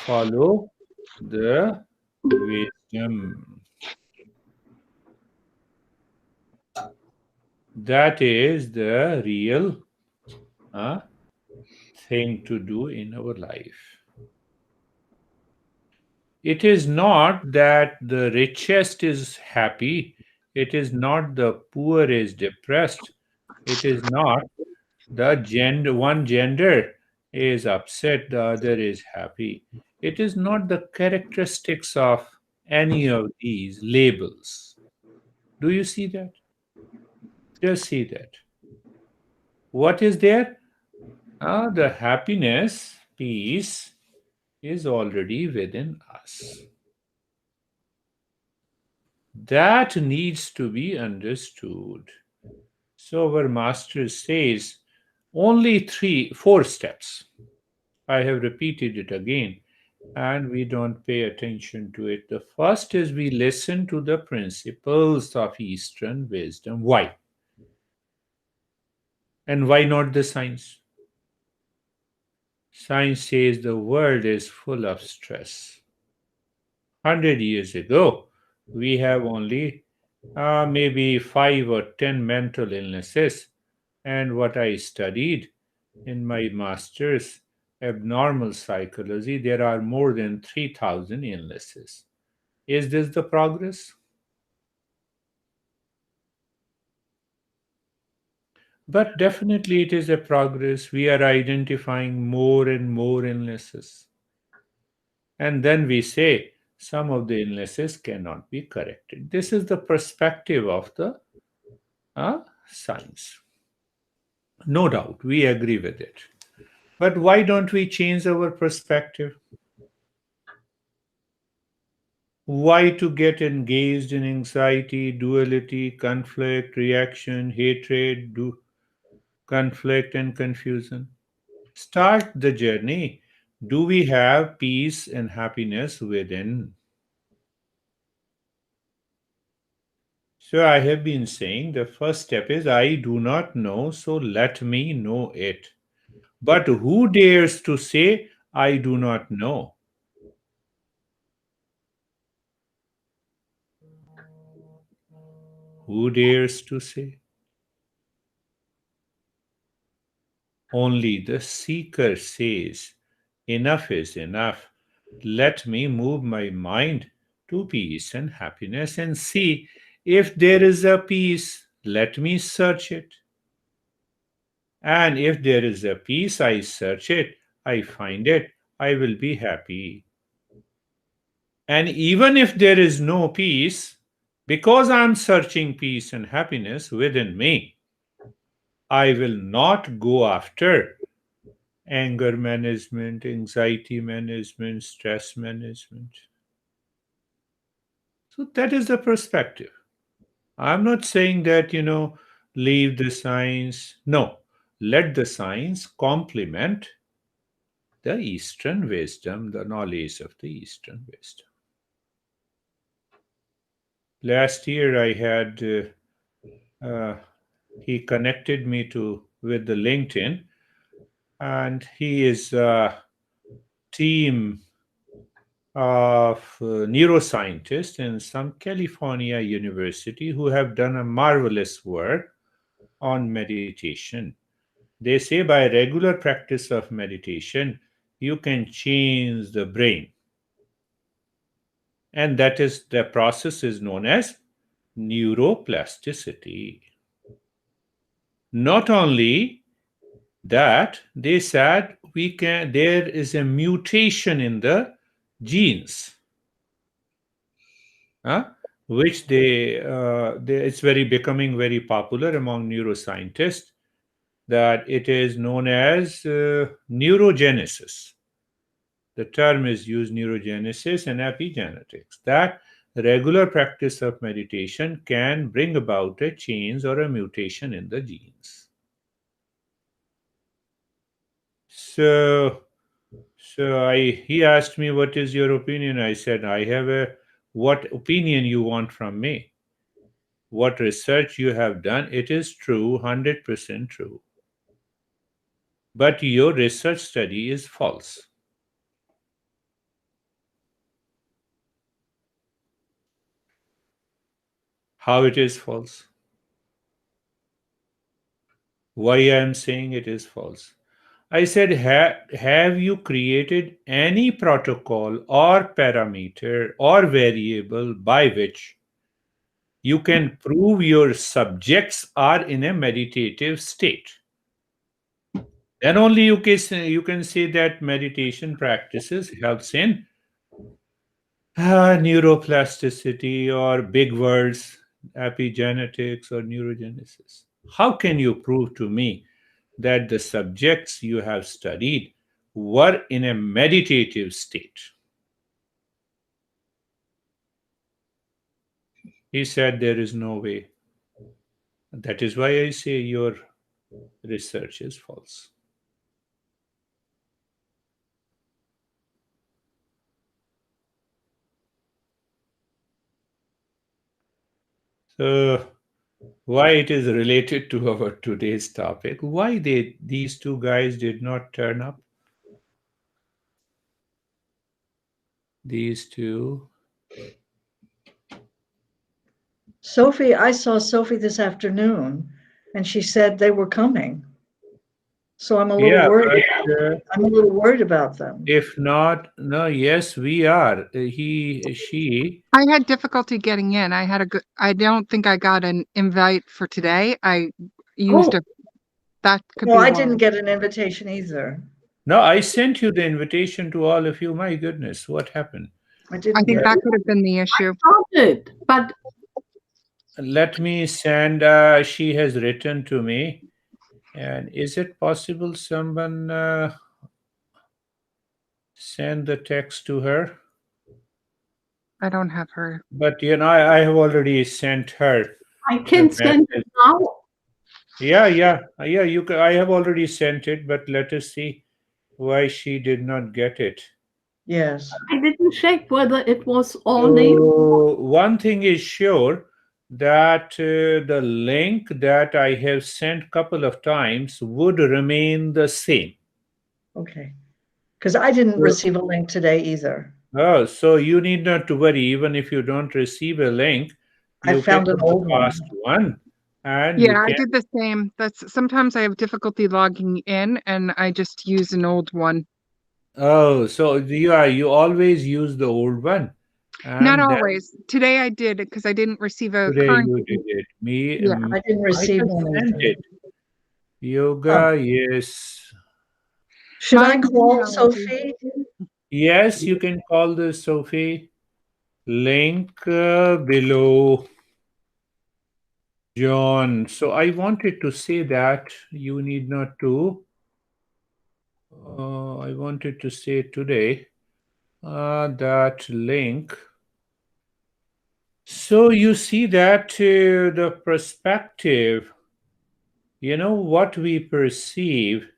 follow the wisdom. That is the real uh, thing to do in our life. It is not that the richest is happy, it is not the poor is depressed, it is not the one gender is upset, the other is happy. It is not the characteristics of any of these labels. Do you see that? Just see that. What is there? The happiness, peace is already within us. That needs to be understood. So our master says only four steps. I have repeated it again, and we don't pay attention to it. The first is we listen to the principles of Eastern wisdom. Why? And why not the science? Science says the world is full of stress. 100 years ago, we have only maybe 5 or 10 mental illnesses. And what I studied in my master's abnormal psychology, there are more than 3,000 illnesses. Is this the progress? But definitely it is a progress. We are identifying more and more illnesses. And then we say some of the illnesses cannot be corrected. This is the perspective of the science. No doubt, we agree with it. But why don't we change our perspective? Why to get engaged in anxiety, duality, conflict, reaction, hatred, conflict, and confusion? Start the journey. Do we have peace and happiness within? So I have been saying the first step is I do not know, so let me know it. But who dares to say I do not know? Who dares to say? Only the seeker says, enough is enough. Let me move my mind to peace and happiness and see if there is a peace. Let me search it. And if there is a peace, I search it, I find it, I will be happy. And even if there is no peace, because I am searching peace and happiness within me, I will not go after anger management, anxiety management, stress management. So that is the perspective. I'm not saying that, leave the science. No, let the science complement the Eastern wisdom, the knowledge of the Eastern wisdom. Last year, I had he connected me to with the LinkedIn, and he is a team of neuroscientists in some California university who have done a marvelous work on meditation. They say by regular practice of meditation, you can change the brain. And that is the process is known as neuroplasticity. Not only that, they said there is a mutation in the genes, huh, which it's very becoming very popular among neuroscientists, that it is known as neurogenesis. The term is used, neurogenesis and epigenetics, that regular practice of meditation can bring about a change or a mutation in the genes. So, he asked me, "What is your opinion?" I said, "I have a what opinion you want from me? What research you have done? It is true, 100% true. But your research study is false. How it is false? Why I am saying it is false? I said, have you created any protocol or parameter or variable by which you can prove your subjects are in a meditative state? Then only you can say that meditation practices helps in neuroplasticity or big words, epigenetics or neurogenesis. How can you prove to me that the subjects you have studied were in a meditative state? He said there is no way. That is why I say your research is false. So why it is related to our today's topic? Why these two guys did not turn up? These two. Sophie, I saw Sophie this afternoon, and she said they were coming. So I'm a little worried. I'm a little worried about them. If not, no, yes, we are. She. I had difficulty getting in. I don't think I got an invite for today. I used that could be Well, I why. didn't get an invitation either. No, I sent you the invitation to all of you. My goodness, what happened? I think that could have been the issue. I got it, but let me send. She has written to me, and is it possible someone send the text to her? I don't have her. But I have already sent her. I can send it now. Yeah. You. I have already sent it, but let us see why she did not get it. Yes. I didn't check whether it was all named. One thing is sure, that the link that I have sent couple of times would remain the same. Okay. Because I didn't receive a link today either. Oh, so you need not to worry. Even if you don't receive a link, you I found can an old one. past one. And yeah, I did the same. Sometimes I have difficulty logging in, and I just use an old one. Oh, so you always use the old one. Not always. Today I did because I didn't receive a today current. You did it. Yeah, I didn't receive I one. sent it. Yoga, yes. Should I call Sophie? Yes, you can call the Sophie. Link below. John. So I wanted to say that you need not to. I wanted to say today that link. So you see that the perspective, what we perceive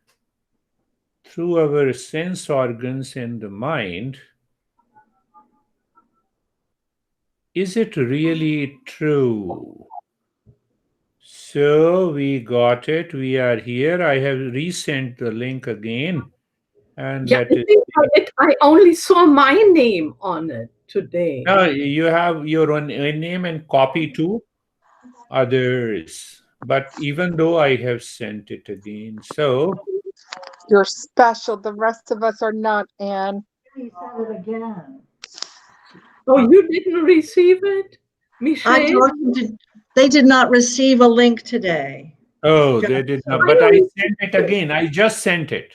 through our sense organs and the mind, is it really true? So we got it. We are here. I have resent the link again. And yeah, I only saw my name on it today. No, you have your own name and copy to others. But even though I have sent it again, so you're special. The rest of us are not, Anne. He sent it again. Oh, you didn't receive it, Michelle? They did not receive a link today. Oh, they did not. But I sent it again. I just sent it.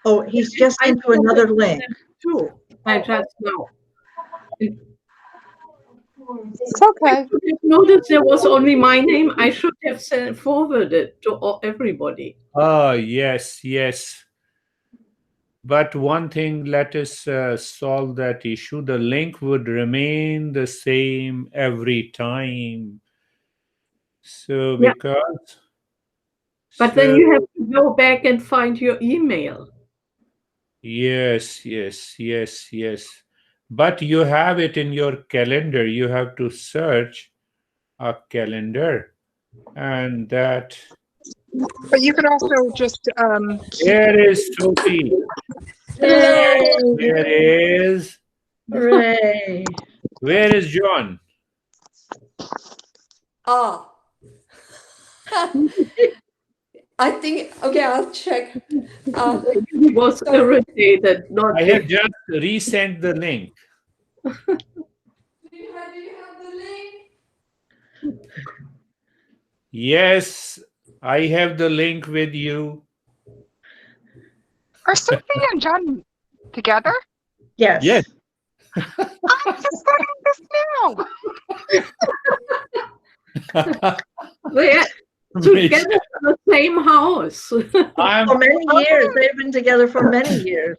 Oh, he's just sent you another link. Too. I just know. It's okay. I noticed there was only my name. I should have forwarded to everybody. Oh, yes. But one thing, let us solve that issue. The link would remain the same every time. So because... But then you have to go back and find your email. Yes. But you have it in your calendar. You have to search a calendar, and that... But you can also just... There is Sophie. There is... Hooray. Where is John? Ah. I think, okay, I'll check. He was irritated. I have just resent the link. Do you have the link? Yes, I have the link with you. Are Sophie and John together? Yes. Yes. I'm just learning this now. They're together in the same house. For many years. They've been together for many years.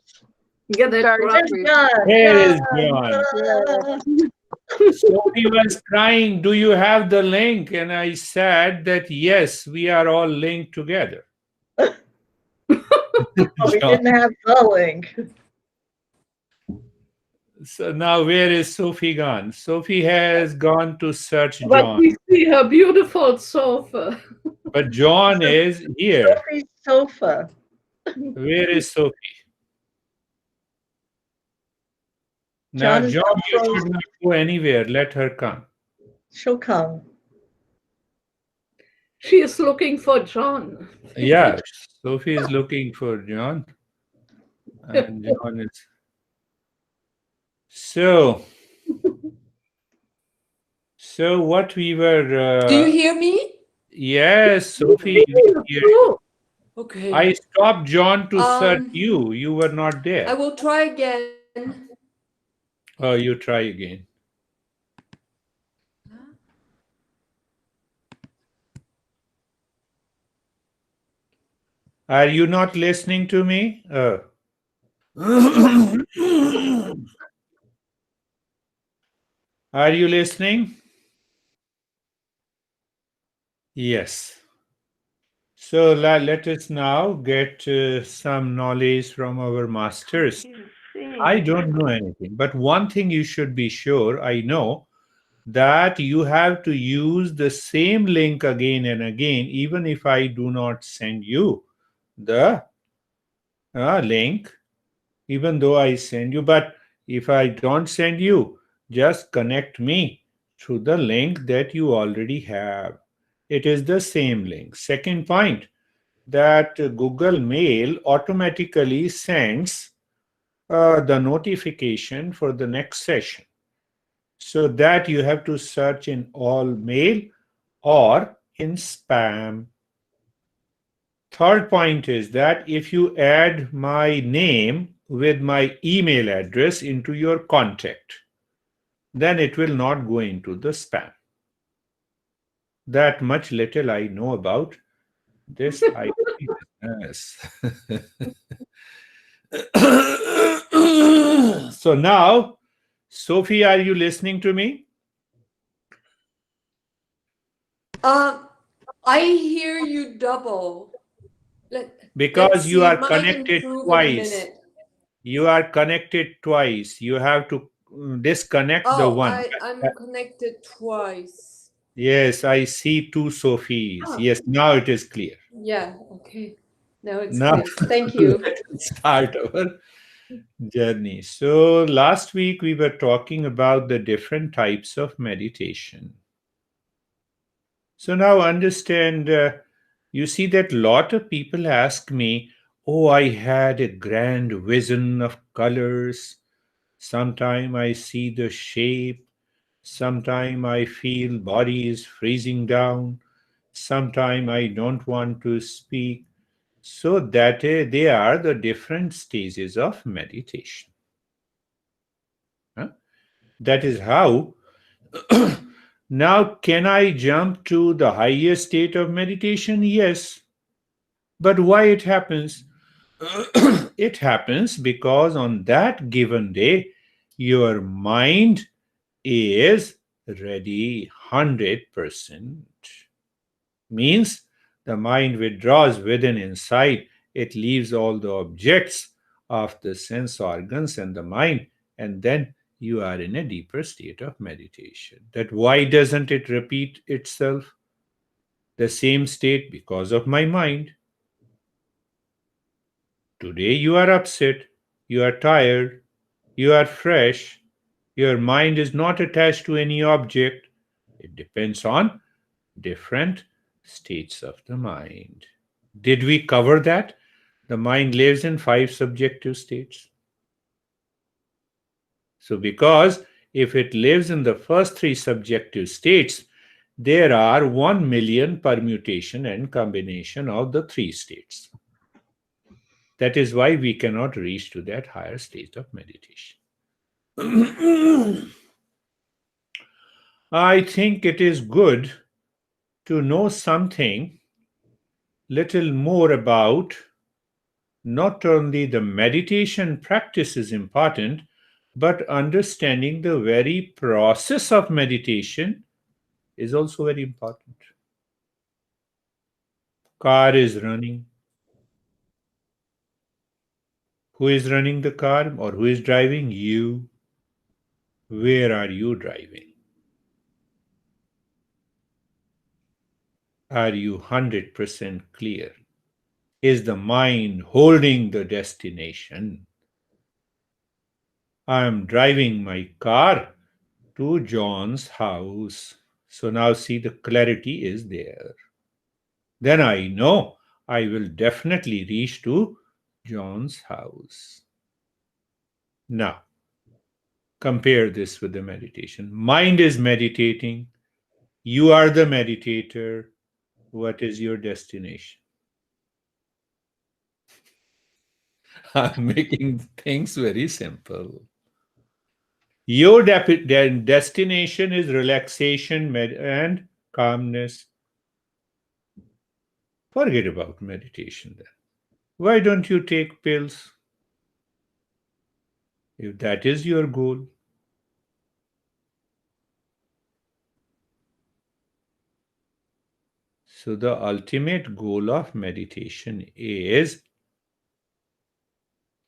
Yeah, that's Very right. sweet. Here is John. Ah. Sophie was crying, do you have the link? And I said that yes, we are all linked together. Oh, we John. didn't have the link. So now where is Sophie gone? Sophie has gone to search But John. we see her beautiful sofa. But John is here. Sophie's sofa. Where is Sophie? Now, John is John, not you frozen. should not go anywhere. Let her come. She'll come. She is looking for John. Yeah, Sophie is looking for John. And John is... So what we were... Do you hear me? Yes, Sophie, we hear you. Okay. I stopped John to search you. You were not there. I will try again. Oh, you try again. Are you not listening to me? Are you listening? Yes. So let us now get some knowledge from our masters. I don't know anything, but one thing you should be sure, I know, that you have to use the same link again and again, even if I do not send you the link, even though I send you. But if I don't send you, just connect me through the link that you already have. It is the same link. Second point, that Google Mail automatically sends the notification for the next session. So that you have to search in all mail or in spam. Third point is that if you add my name with my email address into your contact, then it will not go into the spam. That much little I know about this IT business. So now, Sophie, are you listening to me? I hear you double. Because you are connected twice. You are connected twice. You have to disconnect the one. I'm connected twice. Yes, I see two Sophies. Oh. Yes, now it is clear. Yeah, okay. Now it's clear. Thank you. Let's start our journey. So last week we were talking about the different types of meditation. So now understand, you see that a lot of people ask me, oh, I had a grand vision of colors. Sometime I see the shape. Sometime I feel body is freezing down. Sometime I don't want to speak. So that they are the different stages of meditation. Huh? That is how. Now, can I jump to the highest state of meditation? Yes. But why it happens? It happens because on that given day, your mind is ready 100%. Means the mind withdraws within inside. It leaves all the objects of the sense organs and the mind, and then you are in a deeper state of meditation. That why doesn't it repeat itself? The same state because of my mind. Today you are upset, you are tired, you are fresh, your mind is not attached to any object. It depends on different states of the mind. Did we cover that? The mind lives in 5 subjective states. So because if it lives in the first 3 subjective states, there are 1 million permutation and combination of the 3 states. That is why we cannot reach to that higher state of meditation. I think it is good to know something little more about not only the meditation practice is important, but understanding the very process of meditation is also very important. Car is running. Who is running the car or who is driving? You. Where are you driving? Are you 100% clear? Is the mind holding the destination? I am driving my car to John's house. So now see, the clarity is there. Then I know I will definitely reach to John's house. Now, compare this with the meditation. Mind is meditating. You are the meditator. What is your destination? I'm making things very simple. Your destination is relaxation and calmness. Forget about meditation then. Why don't you take pills? If that is your goal. So the ultimate goal of meditation is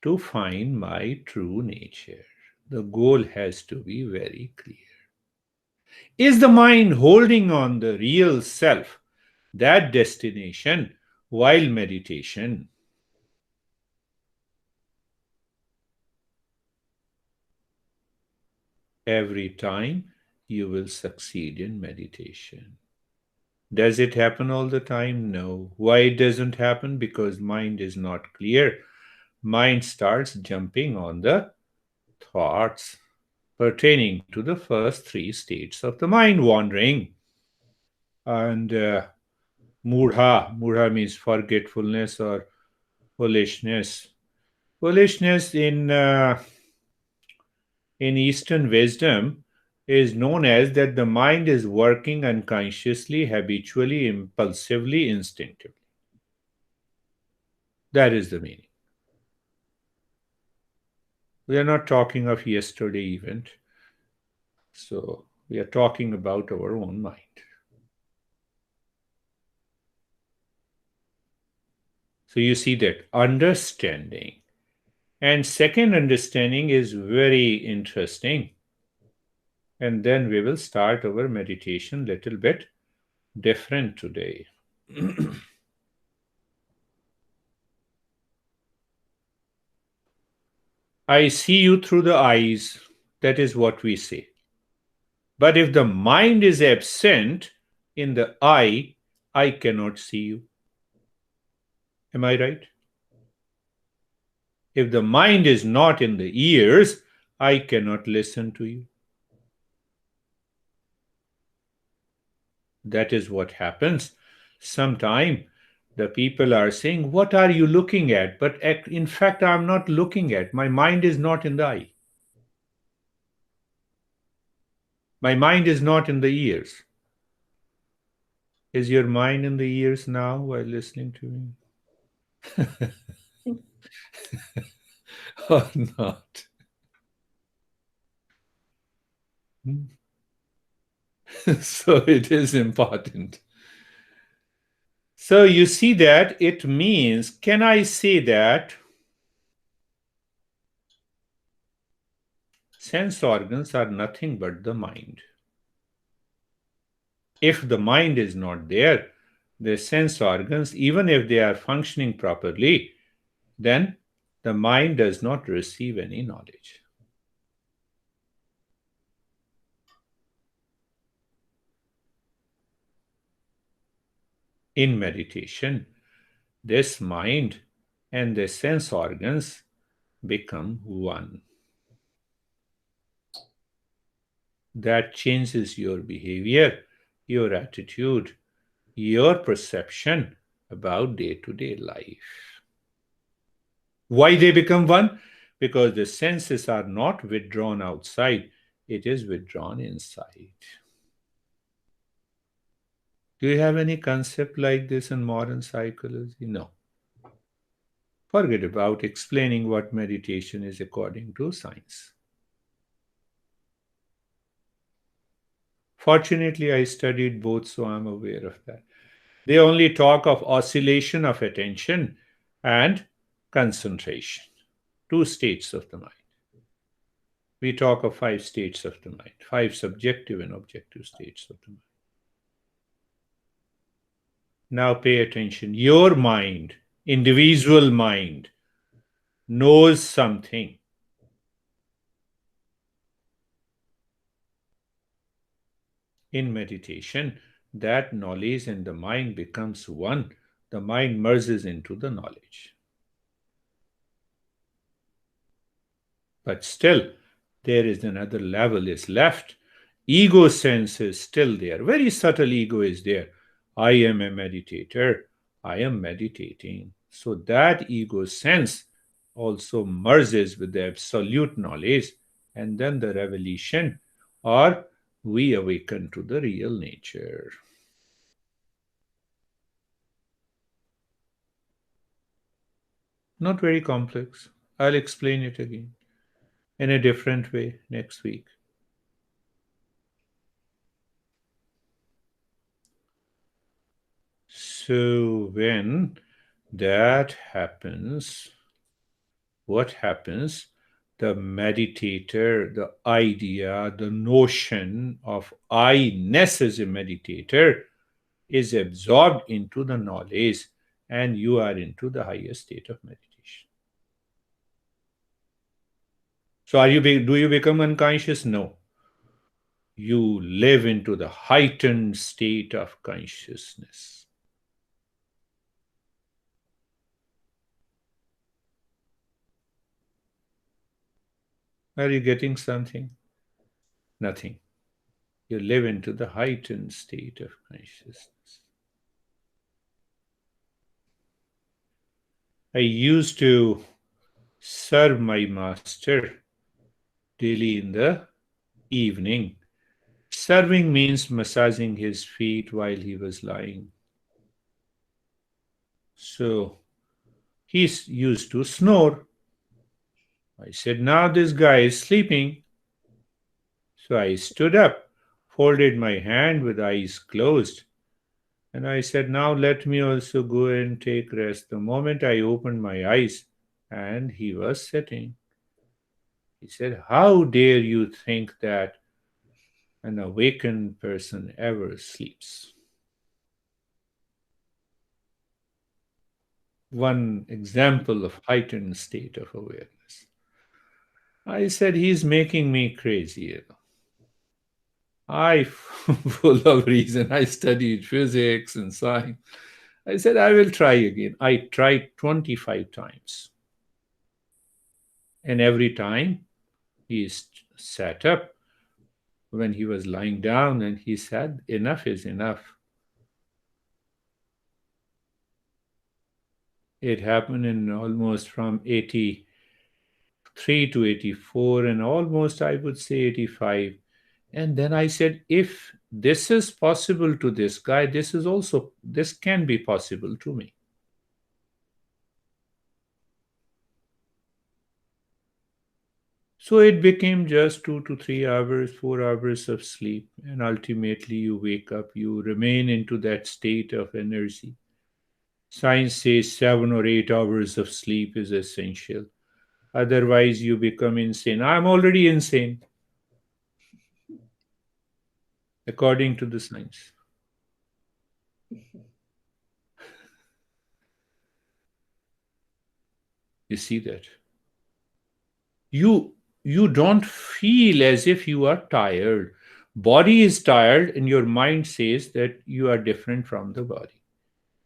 to find my true nature. The goal has to be very clear. Is the mind holding on the real self, that destination, while meditation? Every time you will succeed in meditation. Does it happen all the time? No. Why it doesn't happen? Because mind is not clear. Mind starts jumping on the thoughts pertaining to the first 3 states of the mind, wandering. And mudha means forgetfulness or foolishness. Foolishness in Eastern wisdom is known as that the mind is working unconsciously, habitually, impulsively, instinctively. That is the meaning. We are not talking of yesterday event. So we are talking about our own mind. So you see that understanding. And second understanding is very interesting. And then we will start our meditation little bit different today. I see you through the eyes. That is what we say. But if the mind is absent in the eye, I cannot see you. Am I right? If the mind is not in the ears, I cannot listen to you. That is what happens. Sometimes the people are saying, what are you looking at? But in fact, I'm not looking at. My mind is not in the eye. My mind is not in the ears. Is your mind in the ears now while listening to me? Or not? So it is important. So you see that it means, can I say that sense organs are nothing but the mind? If the mind is not there, the sense organs, even if they are functioning properly, then the mind does not receive any knowledge. In meditation, this mind and the sense organs become one. That changes your behavior, your attitude, your perception about day-to-day life. Why they become one? Because the senses are not withdrawn outside, it is withdrawn inside. Do you have any concept like this in modern psychology? No. Forget about explaining what meditation is according to science. Fortunately, I studied both, so I'm aware of that. They only talk of oscillation of attention and concentration, 2 states of the mind. We talk of 5 states of the mind, 5 subjective and objective states of the mind. Now pay attention. Your mind, individual mind, knows something. In meditation, that knowledge and the mind becomes one. The mind merges into the knowledge. But still, there is another level is left. Ego sense is still there. Very subtle ego is there. I am a meditator. I am meditating. So that ego sense also merges with the absolute knowledge, and then the revelation, or we awaken to the real nature. Not very complex. I'll explain it again in a different way next week. So when that happens, what happens? The meditator, the idea, the notion of I-ness as a meditator is absorbed into the knowledge, and you are into the highest state of meditation. So do you become unconscious? No. You live into the heightened state of consciousness. Are you getting something? Nothing. You live into the heightened state of consciousness. I used to serve my master daily in the evening. Serving means massaging his feet while he was lying. So he used to snore. I said, now this guy is sleeping. So I stood up, folded my hand with eyes closed, and I said, now let me also go and take rest. The moment I opened my eyes, and he was sitting. He said, how dare you think that an awakened person ever sleeps? One example of heightened state of awareness. I said, he's making me crazy. I, full of reason, I studied physics and science. I said, I will try again. I tried 25 times. And every time he sat up when he was lying down, and he said, enough is enough. It happened in almost from 83 to 84, and almost, I would say, 85. And then I said, if this is possible to this guy, this can be possible to me. So it became just 2 to 3 hours, 4 hours of sleep. And ultimately you wake up, you remain into that state of energy. Science says 7 or 8 hours of sleep is essential. Otherwise you become insane. I'm already insane, according to the science. You see that? You don't feel as if you are tired. Body is tired, and your mind says that you are different from the body.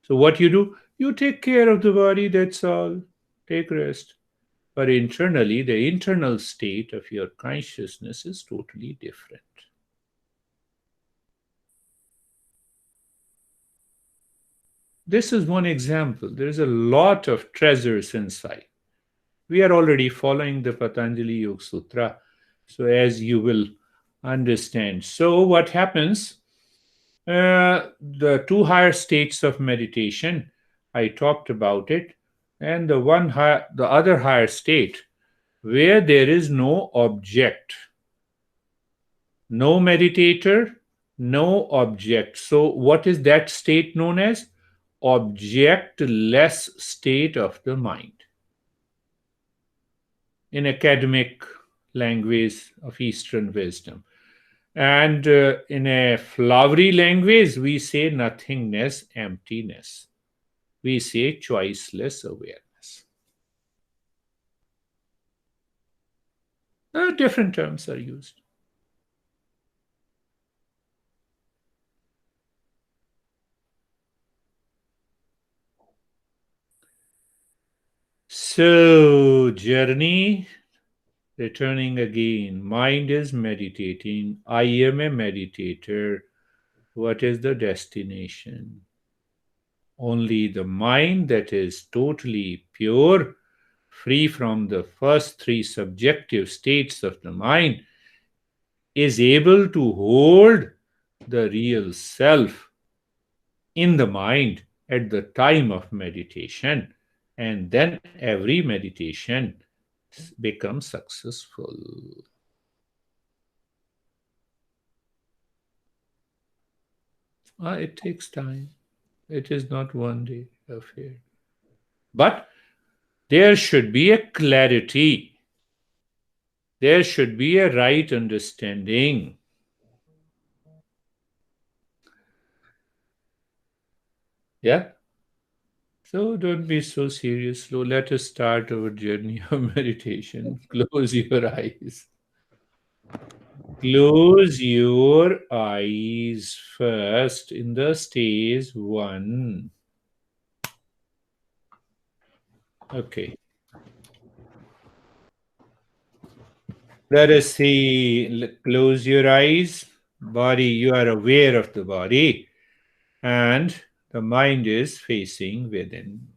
So what you do, you take care of the body, that's all. Take rest. But internally, the internal state of your consciousness is totally different. This is one example. There's a lot of treasures inside. We are already following the Patanjali Yoga Sutra, so as you will understand. So what happens? The two higher states of meditation, I talked about it, and the other higher state, where there is no object, no meditator, no object. So what is that state known as? Objectless state of the mind. In academic language of Eastern wisdom. And in a flowery language, we say nothingness, emptiness. We say choiceless awareness. Different terms are used. So, journey, returning again. Mind is meditating. I am a meditator. What is the destination? Only the mind that is totally pure, free from the first three subjective states of the mind, is able to hold the real self in the mind at the time of meditation, and then every meditation becomes successful. It takes time. It is not one day affair. But there should be a clarity. There should be a right understanding. Yeah? So don't be so serious. So let us start our journey of meditation. Close your eyes. Close your eyes first in the stage 1. Okay. Let us see. Close your eyes. Body, you are aware of the body. And the mind is facing within.